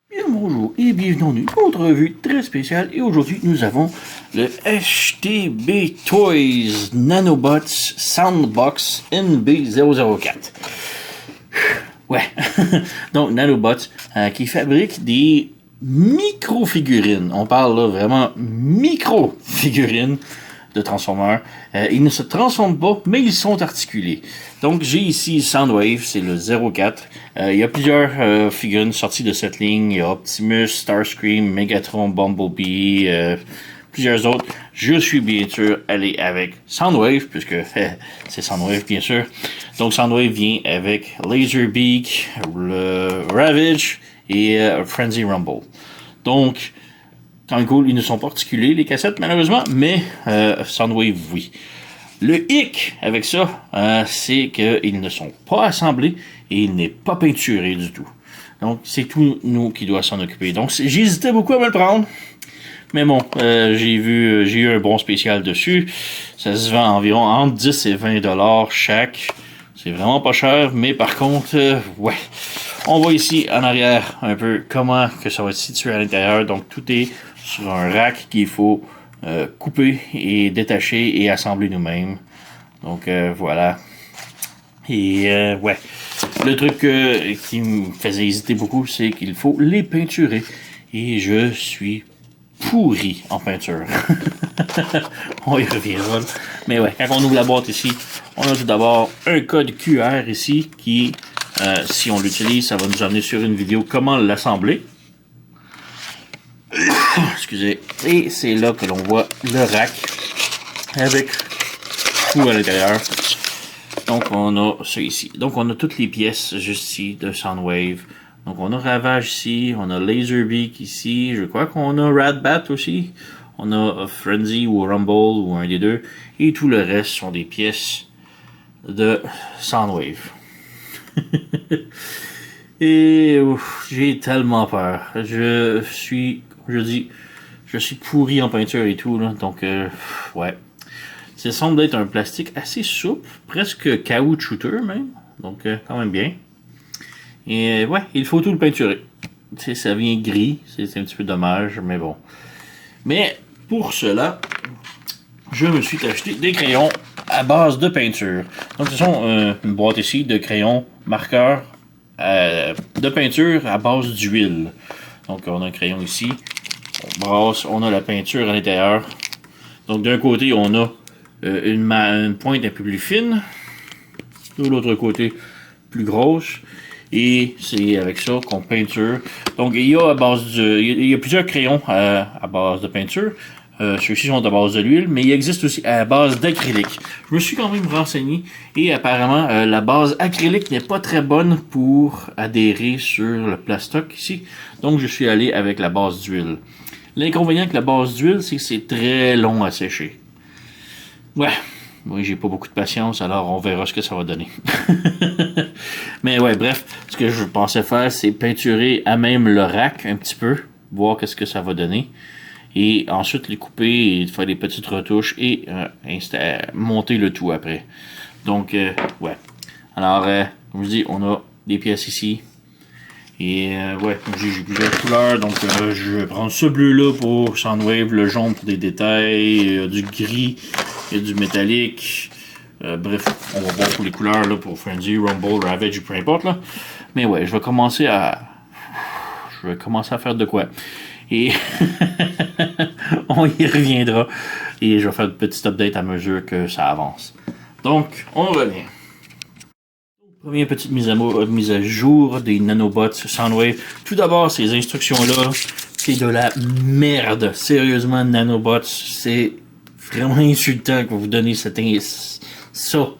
Bien bonjour et bienvenue dans une autre revue très spéciale et aujourd'hui nous avons le HTB Toys Nanobots Soundbox NB004. Ouais, donc Nanobots qui fabrique des micro-figurines. On parle là vraiment micro-figurines de Transformers. Ils ne se transforment pas, mais ils sont articulés. Donc j'ai ici Soundwave, c'est le 04. Il y a plusieurs figurines sorties de cette ligne. Il y a Optimus, Starscream, Megatron, Bumblebee, plusieurs autres. Je suis bien sûr allé avec Soundwave, puisque c'est Soundwave bien sûr. Donc Soundwave vient avec Laserbeak, le Ravage et Frenzy Rumble. Donc, quand cool, ils ne sont pas articulés, les cassettes, malheureusement, mais Soundwave, oui. Le hic avec ça, c'est qu'ils ne sont pas assemblés et il n'est pas peinturé du tout. Donc, c'est tout nous qui doit s'en occuper. Donc, j'hésitais beaucoup à me le prendre. Mais bon, j'ai eu un bon spécial dessus. Ça se vend environ entre 10 et 20 $ chaque. C'est vraiment pas cher, mais par contre, ouais. On voit ici en arrière un peu comment que ça va être situé à l'intérieur. Donc, tout est sur un rack qu'il faut couper et détacher et assembler nous-mêmes. Donc, voilà. Et, ouais. Le truc qui me faisait hésiter beaucoup, c'est qu'il faut les peinturer. Et je suis pourri en peinture. On y reviendra. Mais ouais, quand on ouvre la boîte ici, on a tout d'abord un code QR ici qui, si on l'utilise, ça va nous amener sur une vidéo comment l'assembler. Excusez. Et c'est là que l'on voit le rack avec tout à l'intérieur. Donc on a ça ici. Donc on a toutes les pièces juste ici de Soundwave. Donc on a Ravage ici, on a Laserbeak ici, je crois qu'on a Radbat aussi. On a Frenzy ou Rumble ou un des deux. Et tout le reste sont des pièces de Soundwave. Et j'ai tellement peur. Je suis pourri en peinture et tout, là. Donc, ouais. Ça semble être un plastique assez souple, presque caoutchouteux même. Donc, quand même bien. Et ouais, il faut tout le peinturer. T'sais, ça vient gris, c'est un petit peu dommage, mais bon. Mais pour cela, je me suis acheté des crayons à base de peinture. Donc, ce sont une boîte ici de crayons marqueurs de peinture à base d'huile. Donc, on a un crayon ici. On brasse, on a la peinture à l'intérieur. Donc, d'un côté, on a une pointe un peu plus fine. De l'autre côté, plus grosse. Et c'est avec ça qu'on peinture. Donc, il y a plusieurs crayons à base de peinture. Ceux-ci sont à base de l'huile, mais il existe aussi à base d'acrylique. Je me suis quand même renseigné et apparemment la base acrylique n'est pas très bonne pour adhérer sur le plastoc ici. Donc, je suis allé avec la base d'huile. L'inconvénient avec la base d'huile, c'est que c'est très long à sécher. Ouais. Oui, j'ai pas beaucoup de patience, alors on verra ce que ça va donner. Mais ouais, bref, ce que je pensais faire, c'est peinturer à même le rack un petit peu, voir qu'est-ce que ça va donner. Et ensuite les couper et faire des petites retouches et monter le tout après. Donc, ouais. Alors, comme je dis, on a des pièces ici. Et ouais, j'ai plusieurs couleurs, donc je vais prendre ce bleu-là pour Soundwave, le jaune pour des détails, du gris, il y a du métallique. Bref, on va voir pour les couleurs là, pour Frenzy, Rumble, Ravage, peu importe là. Mais ouais, je vais commencer à faire de quoi. Et on y reviendra. Et je vais faire une petite update à mesure que ça avance. Donc, on revient. Première petite mise à jour des Nanobots Soundwave. Tout d'abord, ces instructions-là, c'est de la merde. Sérieusement, Nanobots, c'est vraiment insultant que vous donnez ça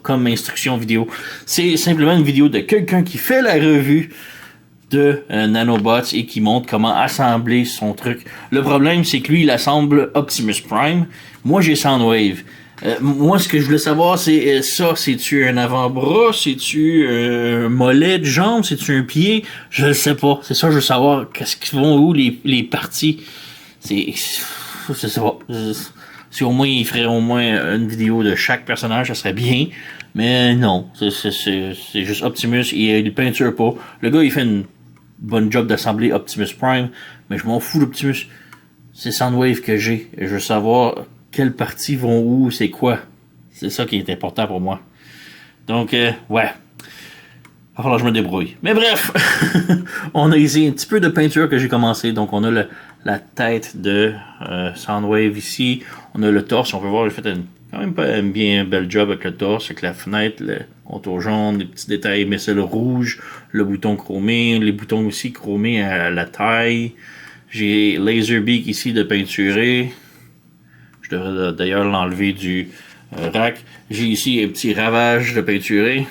comme instruction vidéo. C'est simplement une vidéo de quelqu'un qui fait la revue de Nanobots et qui montre comment assembler son truc. Le problème, c'est que lui, il assemble Optimus Prime. Moi, j'ai Soundwave. Moi, ce que je voulais savoir, c'est ça, c'est-tu un avant-bras, c'est-tu un mollet de jambe, c'est-tu un pied? Je ne sais pas. C'est ça, je veux savoir. Qu'est-ce qu'ils vont où les parties? Je sais pas. Si au moins, il ferait au moins une vidéo de chaque personnage, ça serait bien. Mais non, c'est juste Optimus, il peinture pas. Le gars, il fait bonne job d'assembler Optimus Prime, mais je m'en fous d'Optimus. C'est Soundwave que j'ai. Je veux savoir quelles parties vont où, c'est quoi. C'est ça qui est important pour moi. Donc, ouais. Il va falloir que je me débrouille. Mais bref, on a ici un petit peu de peinture que j'ai commencé. Donc, on a la tête de Soundwave ici. On a le torse. On peut voir, j'ai fait quand même pas un bien bel job avec le torse, avec la fenêtre, le contour jaune, les petits détails, mais c'est le rouge, le bouton chromé, les boutons aussi chromés à la taille. J'ai Laserbeak ici de peinturer. Je devrais d'ailleurs l'enlever du rack. J'ai ici un petit ravage de peinturer.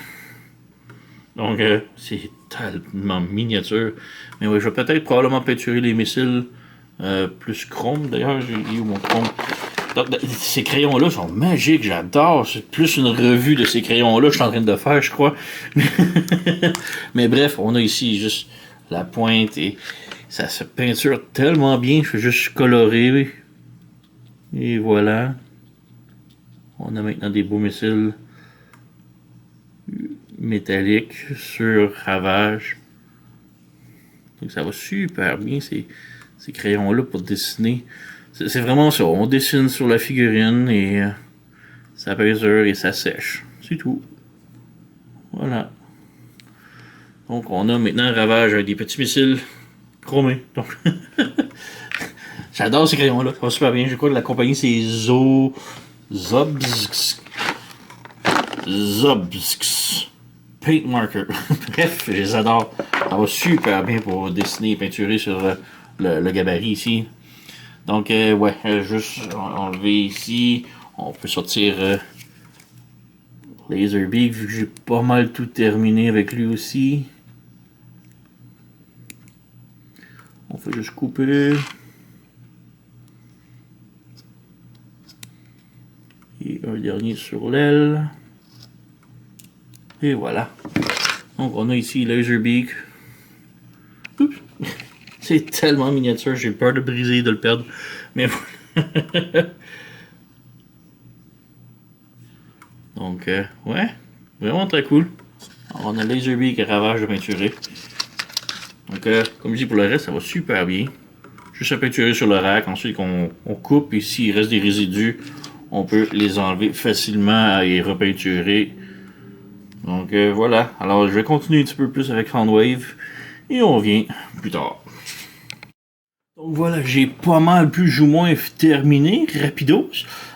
Donc, c'est tellement miniature. Mais oui, je vais peut-être probablement peinturer les missiles plus chrome. D'ailleurs, j'ai eu mon chrome. Donc, ces crayons-là sont magiques, j'adore. C'est plus une revue de ces crayons-là que je suis en train de faire, je crois. Mais bref, on a ici juste la pointe et ça se peinture tellement bien. Je fais juste colorer. Et voilà. On a maintenant des beaux missiles métalliques sur ravage. Donc ça va super bien ces crayons-là pour dessiner. C'est vraiment ça. On dessine sur la figurine et ça peinture et ça sèche. C'est tout. Voilà. Donc on a maintenant un ravage avec des petits missiles chromés. Donc j'adore ces crayons-là. Ça va super bien. Je crois que la compagnie c'est Zobx Paint Marker. Bref, je les adore. Ça va super bien pour dessiner et peinturer sur le gabarit ici. Donc, ouais, juste enlever ici. On peut sortir Laserbeak, vu que j'ai pas mal tout terminé avec lui aussi. On fait juste couper. Et un dernier sur l'aile. Et voilà. Donc, on a ici Laserbeak. Oups. C'est tellement miniature, j'ai peur de briser, de le perdre. Mais voilà. Donc, ouais. Vraiment très cool. Alors, on a Laserbeak et ravage de peinturer. Donc, comme je dis, pour le reste, ça va super bien. Juste à peinturer sur le rack. Ensuite, on coupe. Et s'il reste des résidus, on peut les enlever facilement et repeinturer. Donc, voilà. Alors, je vais continuer un petit peu plus avec Soundwave. Et on revient plus tard. Donc voilà, j'ai pas mal plus ou moins terminé, rapidos.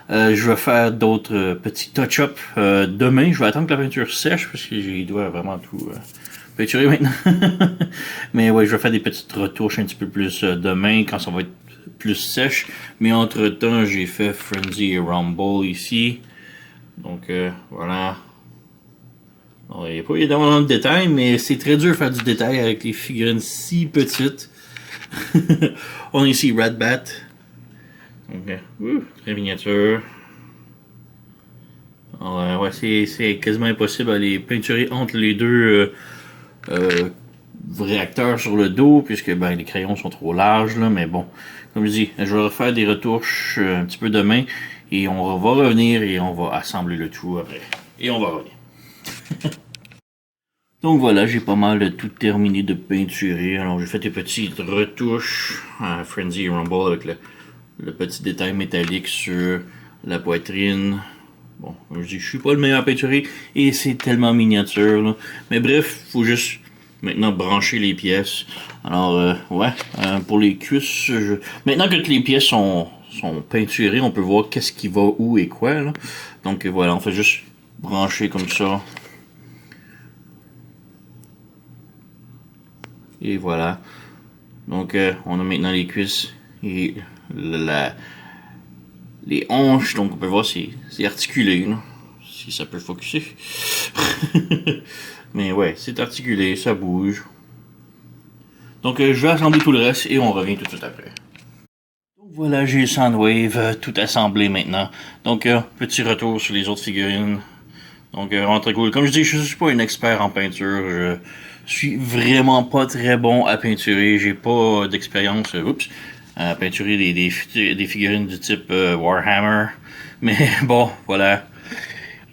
Je vais faire d'autres petits touch-up demain. Je vais attendre que la peinture sèche parce que je dois vraiment tout peinturer maintenant. Mais ouais, je vais faire des petites retouches un petit peu plus demain quand ça va être plus sèche. Mais entre-temps, j'ai fait Frenzy et Rumble ici. Donc voilà. Bon, il n'y a pas énormément de détails, mais c'est très dur de faire du détail avec les figurines si petites. On a ici Red Bat. Okay. Très miniature. Alors, ouais, c'est quasiment impossible à les peinturer entre les deux réacteurs sur le dos, puisque ben, les crayons sont trop larges. Là, mais bon, comme je dis, je vais refaire des retouches un petit peu demain. Et on va revenir et on va assembler le tout après. Et on va revenir. Donc voilà, j'ai pas mal tout terminé de peinturer. Alors j'ai fait des petites retouches à Frenzy et Rumble avec le petit détail métallique sur la poitrine. Bon, je dis, je suis pas le meilleur à peinturer et c'est tellement miniature. Là. Mais bref, faut juste maintenant brancher les pièces. Alors, ouais, pour les cuisses, maintenant que les pièces sont peinturées, on peut voir qu'est-ce qui va où et quoi. Là. Donc voilà, on fait juste brancher comme ça. Et voilà. Donc, on a maintenant les cuisses et les hanches. Donc, on peut voir c'est articulé. Là, si ça peut focuser. Mais ouais, c'est articulé, ça bouge. Donc, je vais assembler tout le reste et on revient tout de suite après. Donc, voilà, j'ai Soundwave tout assemblé maintenant. Donc, petit retour sur les autres figurines. Donc, vraiment très cool. Comme je dis, je suis pas un expert en peinture. Je suis vraiment pas très bon à peinturer. J'ai pas d'expérience à peinturer des figurines du type Warhammer. Mais bon, voilà.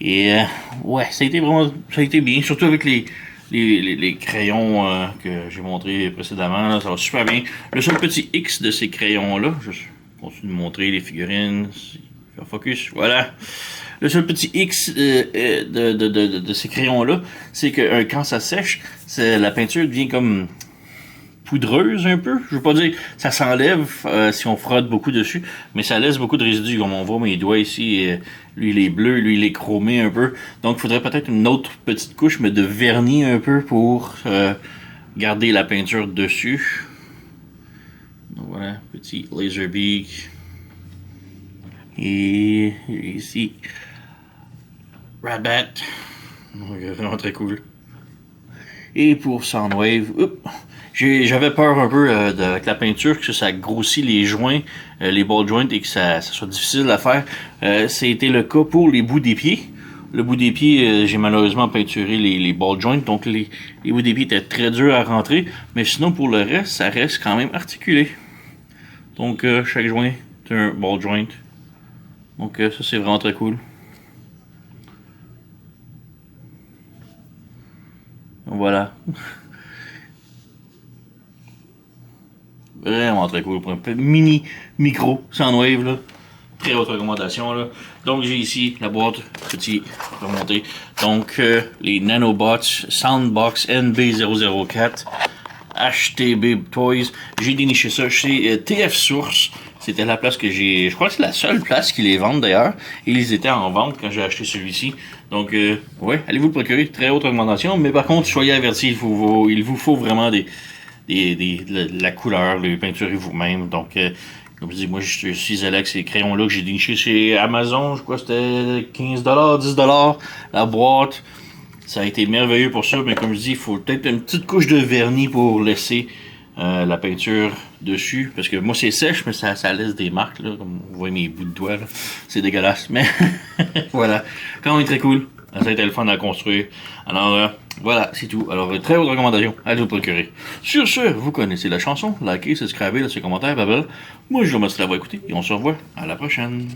Et ouais, ça a été bien. Surtout avec les crayons que j'ai montré précédemment, là, ça va super bien. Le seul petit X de ces crayons-là, je continue de montrer les figurines, faire focus, voilà. Le seul petit X de ces crayons-là, c'est que quand ça sèche, la peinture devient comme poudreuse un peu. Je veux pas dire ça s'enlève si on frotte beaucoup dessus, mais ça laisse beaucoup de résidus. Comme on voit mes doigts ici, lui il est bleu, lui il est chromé un peu. Donc il faudrait peut-être une autre petite couche, mais de vernis un peu pour garder la peinture dessus. Donc voilà, petit laser beak. Et ici, Ratbat. Vraiment très cool. Et pour Soundwave, j'avais peur un peu avec la peinture que ça grossit les joints, les ball joints et que ça soit difficile à faire. C'était le cas pour les bouts des pieds. Le bout des pieds, j'ai malheureusement peinturé les ball joints, donc les bouts des pieds étaient très durs à rentrer. Mais sinon, pour le reste, ça reste quand même articulé. Donc, chaque joint est un ball joint. Donc, ça, c'est vraiment très cool. Voilà. Vraiment très cool pour un mini micro Soundwave là. Très haute recommandation là. Donc j'ai ici la boîte, petit remonté. Donc les Nanobots Soundbox NB004 HTB Toys. J'ai déniché ça chez TF Source. C'était la place que j'ai. Je crois que c'est la seule place qui les vendent d'ailleurs. Et ils étaient en vente quand j'ai acheté celui-ci. Donc ouais, allez vous le procurer. Très haute recommandation. Mais par contre, soyez avertis, il vous faut vraiment de la couleur, les peinturez vous-même. Donc, comme je dis, moi, je suis allé avec ces crayons-là que j'ai dénichés chez Amazon. Je crois que c'était 15$, 10$ la boîte. Ça a été merveilleux pour ça, mais comme je dis, il faut peut-être une petite couche de vernis pour laisser la peinture dessus. Parce que moi, c'est sèche, mais ça laisse des marques, là, comme vous voyez mes bouts de doigts. C'est dégueulasse, mais voilà. Quand même très cool. Ça a été le fun à construire. Alors, voilà, c'est tout. Alors, très haute recommandation. Allez vous procurer. Sur ce, vous connaissez la chanson. Likez, subscribez, laissez commentaires, blablabla. Moi, je vous remercie d'avoir écouté et on se revoit à la prochaine.